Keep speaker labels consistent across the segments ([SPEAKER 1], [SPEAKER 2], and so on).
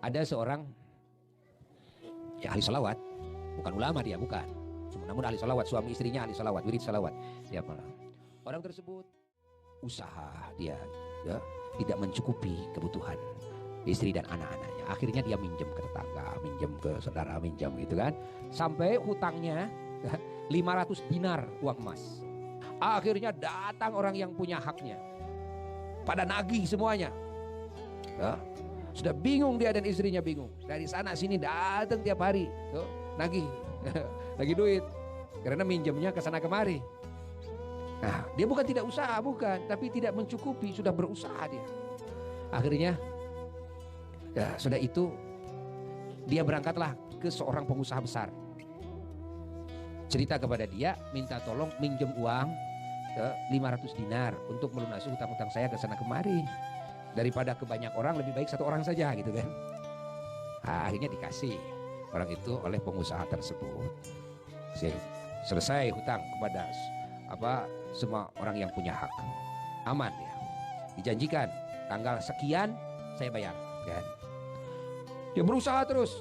[SPEAKER 1] Ada seorang ya ahli salawat, bukan ulama dia, bukan. Namun ahli salawat, suami istrinya ahli salawat, wirid salawat. Ya, orang tersebut usaha dia ya, tidak mencukupi kebutuhan istri dan anak-anaknya. Akhirnya dia minjem ke tetangga, minjem ke saudara, minjem gitu kan. Sampai hutangnya 500 dinar uang emas. Akhirnya datang orang yang punya haknya. Pada nagih semuanya. Ya, sudah bingung dia dan istrinya bingung. Dari sana sini datang tiap hari. Tuh, nagih. Lagi duit. Karena minjemnya ke sana kemari. Nah, dia bukan tidak usaha, bukan, tapi tidak mencukupi, sudah berusaha dia. Akhirnya ya, sudah itu dia berangkatlah ke seorang pengusaha besar. Cerita kepada dia, minta tolong minjem uang 500 dinar untuk melunasi hutang-hutang saya ke sana kemari. Daripada ke banyak orang, lebih baik satu orang saja gitu kan. Nah, akhirnya dikasih orang itu oleh pengusaha tersebut. Selesai hutang kepada semua orang yang punya hak. Aman ya. Dijanjikan tanggal sekian saya bayar kan. Dia berusaha terus.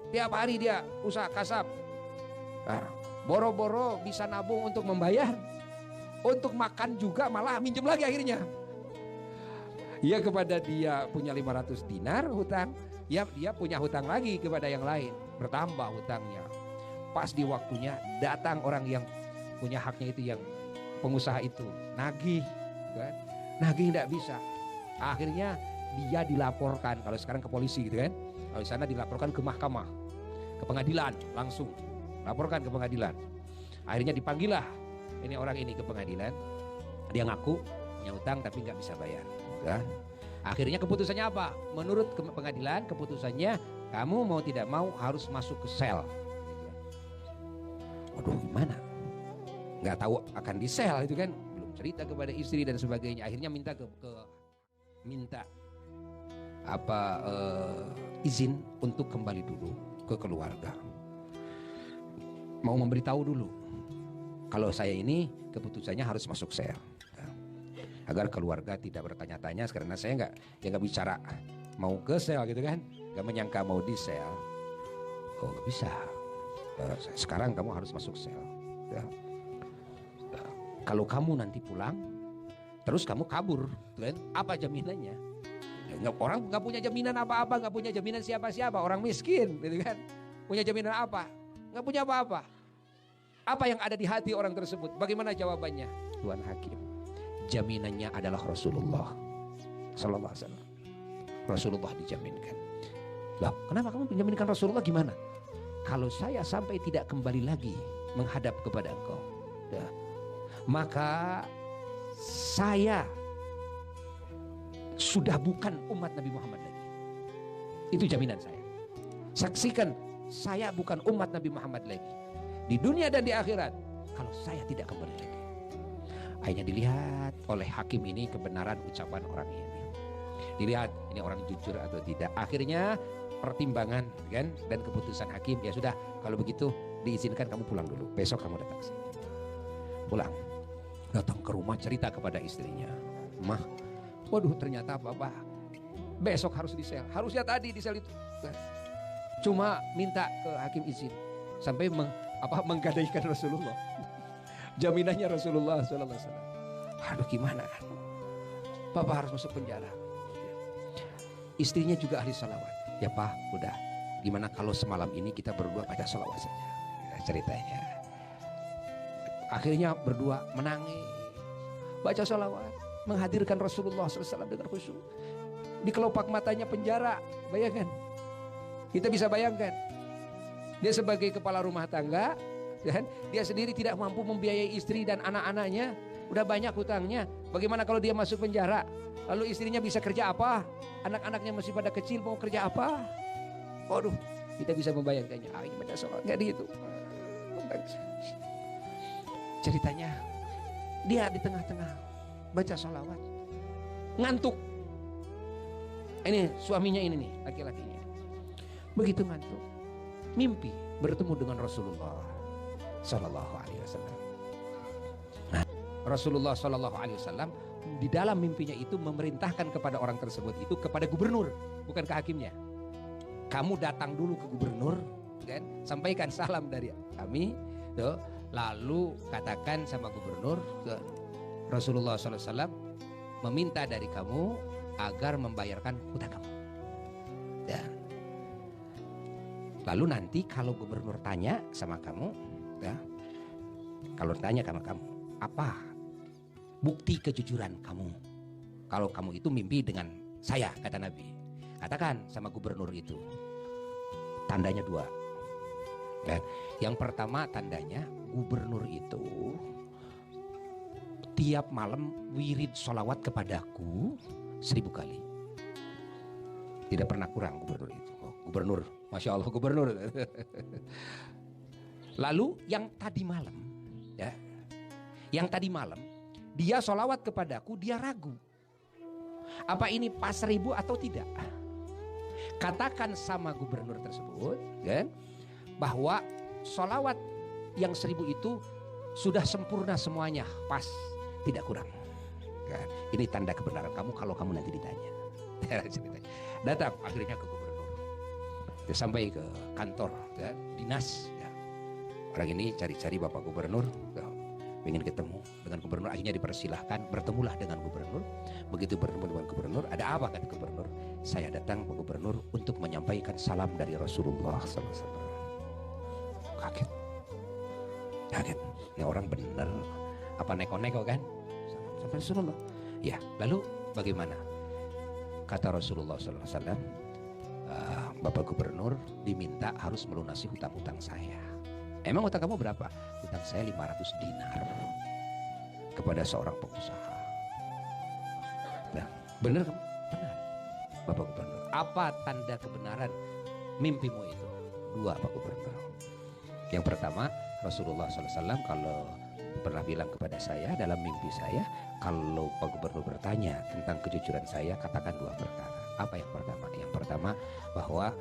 [SPEAKER 1] Tiap hari dia usaha kasap. Nah, boro-boro bisa nabung untuk membayar. Untuk makan juga malah minjem lagi akhirnya. Ya, kepada dia punya 500 dinar hutang, ya dia punya hutang lagi kepada yang lain, bertambah hutangnya. Pas di waktunya datang orang yang punya haknya itu, yang pengusaha itu nagih kan? Nagih tidak bisa. Akhirnya dia dilaporkan, kalau sekarang ke polisi gitu kan. Kalau di sana dilaporkan ke mahkamah, ke pengadilan langsung. Laporkan ke pengadilan. Akhirnya dipanggillah ini orang ini ke pengadilan. Dia ngaku punya hutang tapi nggak bisa bayar. Kan? Akhirnya keputusannya apa? Menurut pengadilan keputusannya kamu mau tidak mau harus masuk ke sel. Waduh, gimana? Nggak tahu akan di sel itu kan, belum cerita kepada istri dan sebagainya. Akhirnya minta izin untuk kembali dulu ke keluarga. Mau memberitahu dulu kalau saya ini keputusannya harus masuk sel. Agar keluarga tidak bertanya-tanya, karena saya nggak bicara mau ke sel gitu kan, nggak menyangka mau di sel. Oh, nggak bisa. Sekarang kamu harus masuk sel. Ya. Kalau kamu nanti pulang, terus kamu kabur, kan? Apa jaminannya? Ya, orang nggak punya jaminan apa-apa, nggak punya jaminan siapa-siapa, orang miskin, gitu kan? Punya jaminan apa? Nggak punya apa-apa. Apa yang ada di hati orang tersebut? Bagaimana jawabannya? Tuhan Hakim. Jaminannya adalah Rasulullah Sallallahu Alaihi Wasallam. Rasulullah dijaminkan. Lah, kenapa kamu menjaminkan Rasulullah? Gimana? Kalau saya sampai tidak kembali lagi menghadap kepada engkau, ya, maka saya sudah bukan umat Nabi Muhammad lagi. Itu jaminan saya. Saksikan, saya bukan umat Nabi Muhammad lagi di dunia dan di akhirat kalau saya tidak kembali lagi. Akhirnya dilihat oleh hakim ini kebenaran ucapan orang ini. Dilihat ini orang jujur atau tidak. Akhirnya pertimbangan kan dan keputusan hakim, ya sudah, kalau begitu diizinkan kamu pulang dulu. Besok kamu datang sini. Pulang. Datang ke rumah, cerita kepada istrinya. Mah, waduh, ternyata Bapak besok harus di sel. Harusnya tadi di sel itu. Cuma minta ke hakim izin sampai menggadaikan Rasulullah. Jaminannya Rasulullah Sallallahu Alaihi Wasallam. Aduh, gimana kan? Bapak harus masuk penjara. Istrinya juga ahli salawat. Ya Pak, udah. Gimana kalau semalam ini kita berdua baca salawat saja? Ya, ceritanya. Akhirnya berdua menangis, baca salawat, menghadirkan Rasulullah Sallallahu Alaihi Wasallam dengan khusyuk. Di kelopak matanya penjara, bayangkan. Kita bisa bayangkan. Dia sebagai kepala rumah tangga. Dan dia sendiri tidak mampu membiayai istri dan anak-anaknya, udah banyak hutangnya. Bagaimana kalau dia masuk penjara? Lalu istrinya bisa kerja apa? Anak-anaknya masih pada kecil, mau kerja apa? Waduh, kita bisa membayangkannya. Ini baca sholat nggak gitu. Ceritanya, dia di tengah-tengah baca sholawat, ngantuk. Ini suaminya ini nih, laki-lakinya. Begitu ngantuk, mimpi bertemu dengan Rasulullah Sallallahu Alaihi Wasallam. Nah, Rasulullah Sallallahu Alaihi Wasallam di dalam mimpinya itu memerintahkan kepada orang tersebut itu kepada gubernur, bukan ke hakimnya. Kamu datang dulu ke gubernur, kan? Sampaikan salam dari kami, tuh. Lalu katakan sama gubernur, Rasulullah SAW meminta dari kamu agar membayarkan hutang kamu. Ya. Lalu nanti kalau gubernur tanya sama kamu, ya, kalau tanya sama kamu, apa bukti kejujuran kamu? Kalau kamu itu mimpi dengan saya, kata Nabi. Katakan sama gubernur itu. Tandanya dua. Ya. Yang pertama tandanya gubernur itu tiap malam wirid sholawat kepadaku 1000 kali. Tidak pernah kurang gubernur itu. Oh, gubernur, Masya Allah gubernur. Lalu yang tadi malam, ya, yang tadi malam dia sholawat kepadaku, dia ragu. Apa ini pas 1000 atau tidak? Katakan sama gubernur tersebut, kan, bahwa sholawat yang 1000 itu sudah sempurna semuanya, pas, tidak kurang. Kan? Ini tanda kebenaran kamu kalau kamu nanti ditanya. Datang akhirnya ke gubernur, dia sampai ke kantor, ya, dinas. Ya. Orang ini cari-cari bapak gubernur, ya, ingin ketemu dengan gubernur. Akhirnya dipersilahkan, bertemulah dengan gubernur. Begitu bertemu dengan gubernur, ada apa kata gubernur? Saya datang ke gubernur untuk menyampaikan salam dari Rasulullah SAW. Kaget. Ini orang bener apa neko-neko kan? Sampai Rasulullah. Ya, lalu bagaimana? Kata Rasulullah SAW, Bapak Gubernur diminta harus melunasi hutang-hutang saya. Emang hutang kamu berapa? Hutang saya 500 dinar kepada seorang pengusaha. Nah, benar kamu? Benar, Bapak Gubernur. Apa tanda kebenaran mimpimu itu? Dua, Pak Gubernur. Yang pertama, Rasulullah SAW kalau pernah bilang kepada saya dalam mimpi saya, kalau Pak Gubernur bertanya tentang kejujuran saya, katakan dua perkara. Apa yang pertama? Yang pertama, bahwa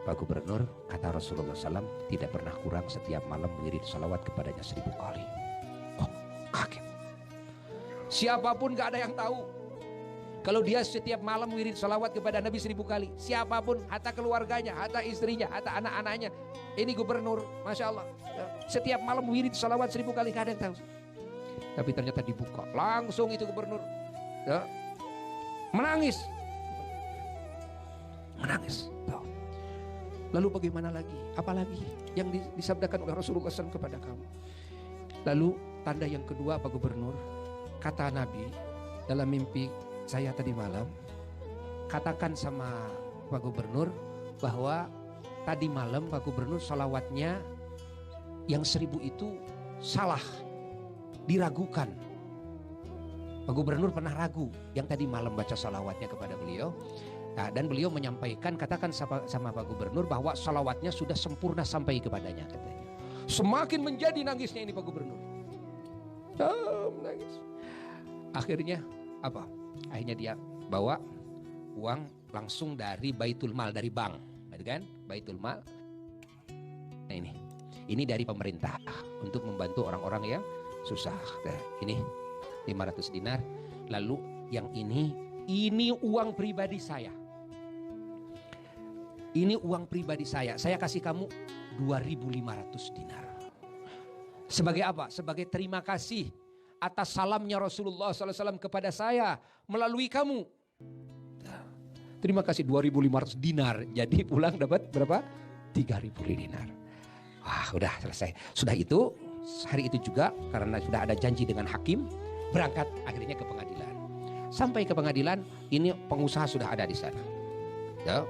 [SPEAKER 1] Pak Gubernur, kata Rasulullah SAW, tidak pernah kurang setiap malam wirid salawat kepadanya 1000 kali. Oh, kaget. Siapapun gak ada yang tahu kalau dia setiap malam wirid salawat kepada Nabi 1000 kali. Siapapun, hatta keluarganya, hatta istrinya, hatta anak-anaknya. Ini gubernur, Masya Allah. Setiap malam wirid salawat 1000 kali, gak ada yang tahu. Tapi ternyata dibuka. Langsung itu gubernur, ya, menangis. Menangis. Lalu bagaimana lagi? Apalagi yang disabdakan oleh Rasulullah SAW kepada kamu? Lalu tanda yang kedua, Pak Gubernur, kata Nabi dalam mimpi saya tadi malam, katakan sama Pak Gubernur bahwa tadi malam Pak Gubernur salawatnya yang 1000 itu salah, diragukan. Pak Gubernur pernah ragu yang tadi malam baca salawatnya kepada beliau. Nah, dan beliau menyampaikan, katakan sama Pak Gubernur bahwa salawatnya sudah sempurna sampai kepadanya, katanya. Semakin menjadi nangisnya ini Pak Gubernur. Menangis. Akhirnya apa? Akhirnya dia bawa uang langsung dari Baitul Mal, dari bank, kan? Baitul Mal. Nah, ini dari pemerintah untuk membantu orang-orang yang susah. Nah, ini 500 dinar. Lalu yang ini uang pribadi saya. Ini uang pribadi saya. Saya kasih kamu 2.500 dinar. Sebagai apa? Sebagai terima kasih atas salamnya Rasulullah SAW kepada saya melalui kamu. Terima kasih 2.500 dinar. Jadi pulang dapat berapa? 3.000 dinar. Wah, udah selesai. Sudah itu, hari itu juga karena sudah ada janji dengan hakim, berangkat akhirnya ke pengadilan. Sampai ke pengadilan, ini pengusaha sudah ada di sana. Ya.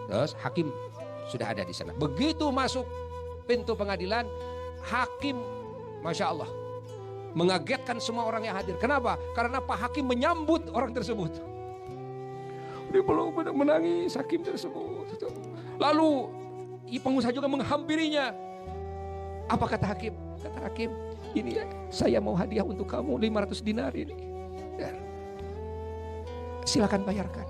[SPEAKER 1] Terus hakim sudah ada di sana. Begitu masuk pintu pengadilan, hakim, Masya Allah, mengagetkan semua orang yang hadir. Kenapa? Karena Pak Hakim menyambut orang tersebut. Dia belum menangis hakim tersebut. Lalu pengusaha juga menghampirinya. Apa kata hakim? Kata hakim, ini ya, saya mau hadiah untuk kamu 500 dinar ini. Ya. Silakan bayarkan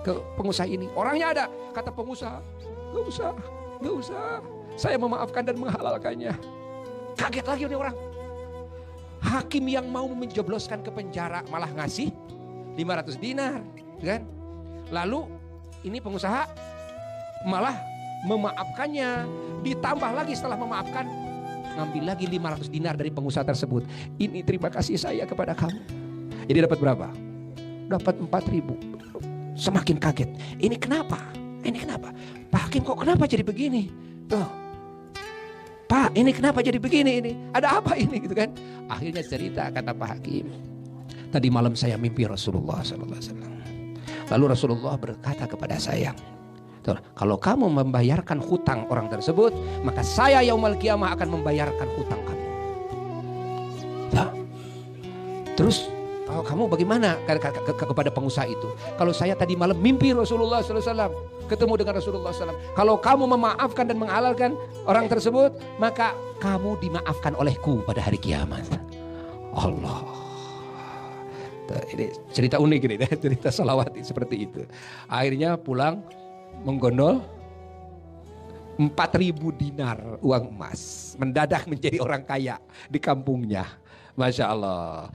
[SPEAKER 1] ke pengusaha ini. Orangnya ada. Kata pengusaha, gak usah. Saya memaafkan dan menghalalkannya. Kaget lagi nih orang. Hakim yang mau menjebloskan ke penjara malah ngasih 500 dinar, kan? Lalu ini pengusaha malah memaafkannya, ditambah lagi setelah memaafkan ngambil lagi 500 dinar dari pengusaha tersebut. Ini terima kasih saya kepada kamu. Jadi dapat berapa? Dapat 4.000. Semakin kaget. Ini kenapa? Ini kenapa? Pak Hakim kok kenapa jadi begini? Tuh. Pak, ini kenapa jadi begini ini? Ada apa ini gitu kan? Akhirnya cerita kata Pak Hakim. Tadi malam saya mimpi Rasulullah SAW. Lalu Rasulullah berkata kepada saya, kalau kamu membayarkan hutang orang tersebut, maka saya yaumul qiyamah akan membayarkan hutang kamu. Nah, terus kamu bagaimana kepada pengusaha itu? Kalau saya tadi malam mimpi Rasulullah SAW, ketemu dengan Rasulullah SAW. Kalau kamu memaafkan dan menghalalkan orang tersebut, maka kamu dimaafkan olehku pada hari kiamat. Allah. Ini cerita unik ini, cerita salawat seperti itu. Akhirnya pulang menggondol 4.000 dinar uang emas. Mendadak menjadi orang kaya di kampungnya. Masya Allah.